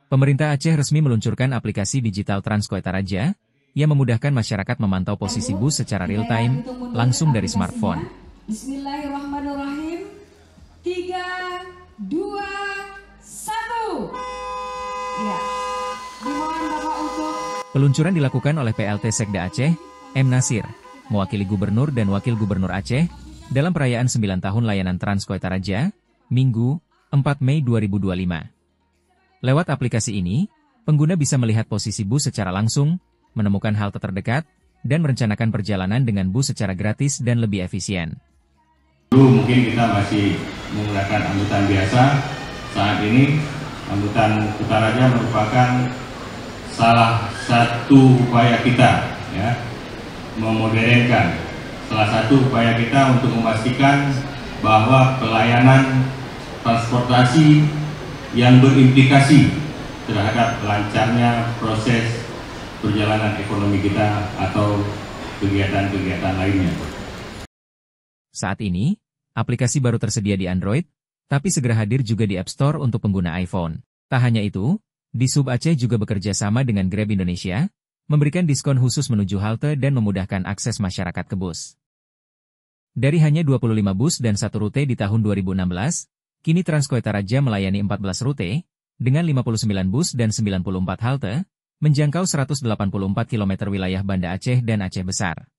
Pemerintah Aceh resmi meluncurkan aplikasi digital Transkoetaraja yang memudahkan masyarakat memantau posisi bus secara real-time langsung dari smartphone. Bismillahirrahmanirrahim. 3, 2, 1. Ya, dimohon Bapak untuk... Peluncuran dilakukan oleh PLT Sekda Aceh, M. Nasir, mewakili Gubernur dan Wakil Gubernur Aceh, dalam perayaan 9 tahun layanan Transkoetaraja, Minggu, 4 Mei 2025. Lewat aplikasi ini, pengguna bisa melihat posisi bus secara langsung, menemukan halte terdekat, dan merencanakan perjalanan dengan bus secara gratis dan lebih efisien. Dulu mungkin kita masih menggunakan angkutan biasa, saat ini angkutan Utaraja merupakan salah satu upaya kita memodernkan, salah satu upaya kita untuk memastikan bahwa pelayanan transportasi yang berimplikasi terhadap lancarnya proses perjalanan ekonomi kita atau kegiatan-kegiatan lainnya. Saat ini, aplikasi baru tersedia di Android, tapi segera hadir juga di App Store untuk pengguna iPhone. Tak hanya itu, Disub Aceh juga bekerja sama dengan Grab Indonesia, memberikan diskon khusus menuju halte dan memudahkan akses masyarakat ke bus. Dari hanya 25 bus dan 1 rute di tahun 2016, kini Transkoetaraja melayani 14 rute, dengan 59 bus dan 94 halte, menjangkau 184 km wilayah Banda Aceh dan Aceh Besar.